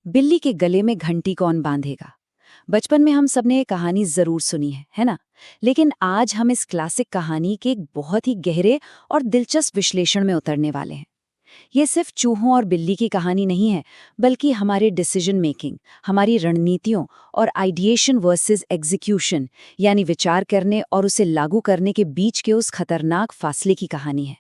बिल्ली के गले में घंटी कौन बांधेगा। बचपन में हम सबने ये कहानी जरूर सुनी है ना। लेकिन आज हम इस क्लासिक कहानी के एक बहुत ही गहरे और दिलचस्प विश्लेषण में उतरने वाले हैं। ये सिर्फ चूहों और बिल्ली की कहानी नहीं है, बल्कि हमारे डिसीजन मेकिंग, हमारी रणनीतियों और आइडिएशन वर्सेस एग्जीक्यूशन, यानी विचार करने और उसे लागू करने के बीच के उस खतरनाक फासले की कहानी है।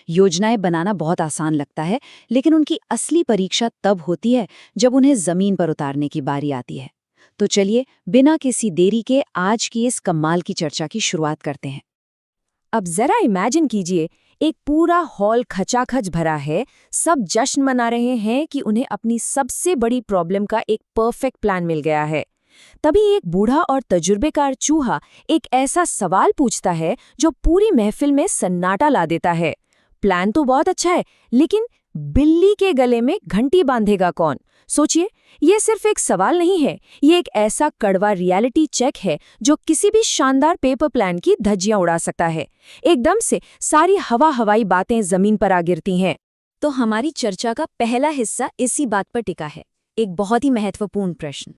योजनाएं बनाना बहुत आसान लगता है, लेकिन उनकी असली परीक्षा तब होती है जब उन्हें जमीन पर उतारने की बारी आती है। तो चलिए, बिना किसी देरी के आज की इस कमाल की चर्चा की शुरुआत करते हैं। अब जरा इमेजिन कीजिए, एक पूरा हॉल खचाखच भरा है। सब जश्न मना रहे हैं कि उन्हें अपनी सबसे बड़ी प्रॉब्लम का एक परफेक्ट प्लान मिल गया है। तभी एक बूढ़ा और तजुर्बेकार चूहा एक ऐसा सवाल पूछता है जो पूरी महफिल में सन्नाटा ला देता है। प्लान तो बहुत अच्छा है, लेकिन बिल्ली के गले में घंटी बांधेगा कौन? सोचिए, ये सिर्फ एक सवाल नहीं है, ये एक ऐसा कड़वा रियलिटी चेक है जो किसी भी शानदार पेपर प्लान की धज्जियां उड़ा सकता है। एकदम से सारी हवाई बातें जमीन पर आ गिरती हैं। तो हमारी चर्चा का पहला हिस्सा इसी बात पर टिका है, एक बहुत ही महत्वपूर्ण प्रश्न।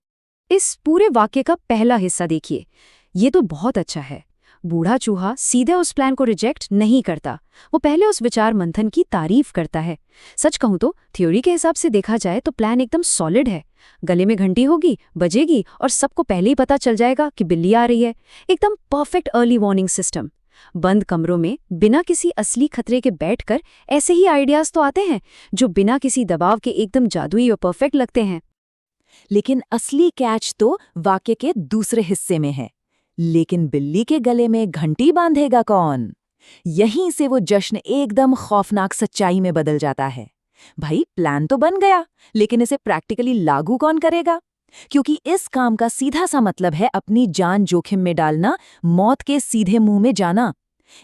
इस पूरे वाक्य का पहला हिस्सा देखिए, ये तो बहुत अच्छा है। बूढ़ा चूहा सीधे उस प्लान को रिजेक्ट नहीं करता, वो पहले उस विचार मंथन की तारीफ करता है। सच कहूं तो थ्योरी के हिसाब से देखा जाए तो प्लान एकदम सॉलिड है। गले में घंटी होगी, बजेगी और सबको पहले ही पता चल जाएगा कि बिल्ली आ रही है। एकदम परफेक्ट अर्ली वार्निंग सिस्टम। बंद कमरों में बिना किसी असली खतरे के बैठकर ऐसे ही आइडियाज तो आते हैं जो बिना किसी दबाव के एकदम जादुई और परफेक्ट लगते हैं। लेकिन असली कैच तो वाक्य के दूसरे हिस्से में है। लेकिन बिल्ली के गले में घंटी बांधेगा कौन? यहीं से वो जश्न एकदम खौफनाक सच्चाई में बदल जाता है। भाई, प्लान तो बन गया, लेकिन इसे प्रैक्टिकली लागू कौन करेगा? क्योंकि इस काम का सीधा सा मतलब है अपनी जान जोखिम में डालना, मौत के सीधे मुंह में जाना।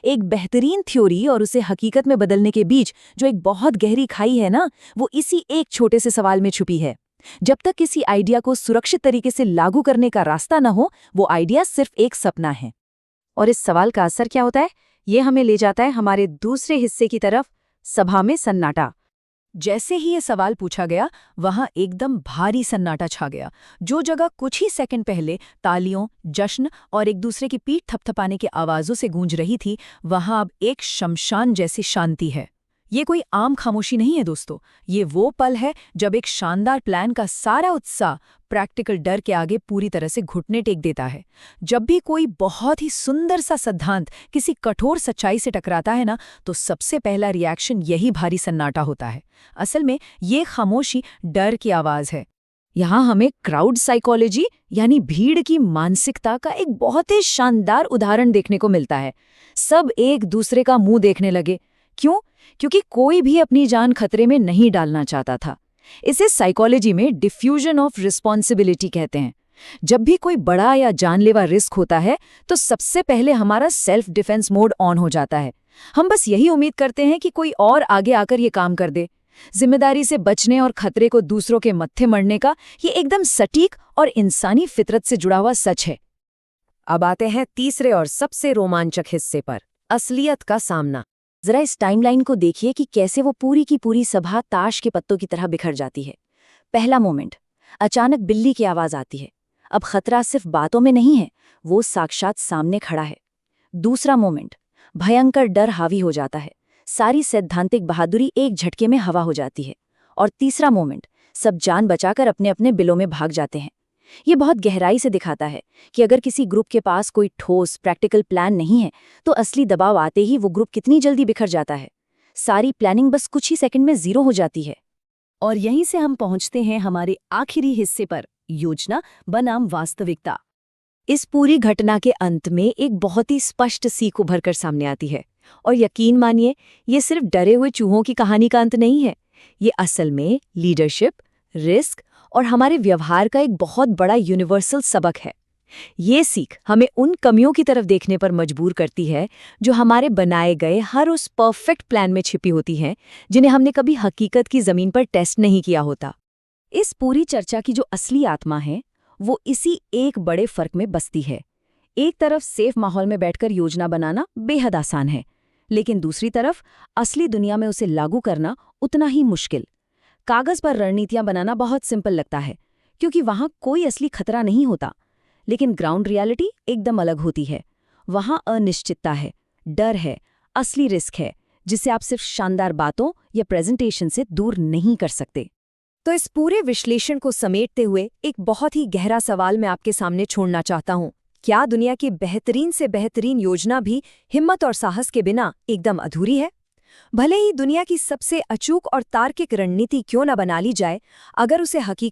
एक बेहतरीन थ्योरी और उसे हकीकत में बदलने के बीच जो एक बहुत गहरी खाई है ना, वो इसी एक छोटे से सवाल में छुपी है। जब तक किसी आइडिया को सुरक्षित तरीके से लागू करने का रास्ता न हो, वो आइडिया सिर्फ एक सपना है। और इस सवाल का असर क्या होता है? ये हमें ले जाता है हमारे दूसरे हिस्से की तरफ, सभा में सन्नाटा। जैसे ही ये सवाल पूछा गया, वहां एकदम भारी सन्नाटा छा गया। जो जगह कुछ ही सेकंड पहले तालियों, जश्न और एक दूसरे की पीठ थपथपाने की आवाजों से गूंज रही थी, वहां अब एक शमशान जैसी शांति है। ये कोई आम खामोशी नहीं है दोस्तों, ये वो पल है जब एक शानदार प्लान का सारा उत्साह प्रैक्टिकल डर के आगे पूरी तरह से घुटने टेक देता है। जब भी कोई बहुत ही सुंदर सा सिद्धांत किसी कठोर सच्चाई से टकराता है ना, तो सबसे पहला रिएक्शन यही भारी सन्नाटा होता है। असल में ये खामोशी डर की आवाज है। यहाँ हमें क्राउड साइकोलॉजी यानी भीड़ की मानसिकता का एक बहुत ही शानदार उदाहरण देखने को मिलता है। सब एक दूसरे का मुंह देखने लगे। क्यों? क्योंकि कोई भी अपनी जान खतरे में नहीं डालना चाहता था। इसे साइकोलॉजी में डिफ्यूजन ऑफ रिस्पॉन्सिबिलिटी कहते हैं। जब भी कोई बड़ा या जानलेवा रिस्क होता है, तो सबसे पहले हमारा सेल्फ डिफेंस मोड ऑन हो जाता है। हम बस यही उम्मीद करते हैं कि कोई और आगे आकर ये काम कर दे। जिम्मेदारी से बचने और खतरे को दूसरों के मत्थे मढ़ने का ये एकदम सटीक और इंसानी फितरत से जुड़ा हुआ सच है। अब आते हैं तीसरे और सबसे रोमांचक हिस्से पर, असलियत का सामना। जरा इस टाइमलाइन को देखिए कि कैसे वो पूरी की पूरी सभा ताश के पत्तों की तरह बिखर जाती है। पहला मोमेंट, अचानक बिल्ली की आवाज आती है। अब खतरा सिर्फ बातों में नहीं है, वो साक्षात सामने खड़ा है। दूसरा मोमेंट, भयंकर डर हावी हो जाता है। सारी सैद्धांतिक बहादुरी एक झटके में हवा हो जाती है। और तीसरा मोमेंट, सब जान बचाकर अपने अपने बिलों में भाग जाते हैं। ये बहुत गहराई से दिखाता है कि अगर किसी ग्रुप के पास कोई ठोस प्रैक्टिकल प्लान नहीं है, तो असली दबाव आते ही वो ग्रुप कितनी जल्दी बिखर जाता है। सारी प्लानिंग बस कुछ ही सेकंड में जीरो हो जाती है। और यहीं से हम पहुंचते हैं हमारे आखिरी हिस्से पर, योजना बनाम वास्तविकता। इस पूरी घटना के अंत में एक बहुत ही स्पष्ट सीख उभर कर सामने आती है। और यकीन मानिए, ये सिर्फ डरे हुए चूहों की कहानी का अंत नहीं है। ये असल में लीडरशिप, रिस्क और हमारे व्यवहार का एक बहुत बड़ा यूनिवर्सल सबक है। ये सीख हमें उन कमियों की तरफ देखने पर मजबूर करती है जो हमारे बनाए गए हर उस परफेक्ट प्लान में छिपी होती हैं, जिन्हें हमने कभी हकीकत की जमीन पर टेस्ट नहीं किया होता। इस पूरी चर्चा की जो असली आत्मा है, वो इसी एक बड़े फर्क में बसती है। एक तरफ सेफ माहौल में बैठकर योजना बनाना बेहद आसान है, लेकिन दूसरी तरफ असली दुनिया में उसे लागू करना उतना ही मुश्किल। कागज पर रणनीतियां बनाना बहुत सिंपल लगता है, क्योंकि वहां कोई असली खतरा नहीं होता। लेकिन ग्राउंड रियलिटी एकदम अलग होती है। वहां अनिश्चितता है, डर है, असली रिस्क है, जिसे आप सिर्फ शानदार बातों या प्रेजेंटेशन से दूर नहीं कर सकते। तो इस पूरे विश्लेषण को समेटते हुए एक बहुत ही गहरा सवाल मैं आपके सामने छोड़ना चाहता हूँ। क्या दुनिया की बेहतरीन से बेहतरीन योजना भी हिम्मत और साहस के बिना एकदम अधूरी है? भले ही दुनिया की सबसे अचूक और तार्किक रणनीति क्यों न बना ली जाए, अगर उसे हकीकत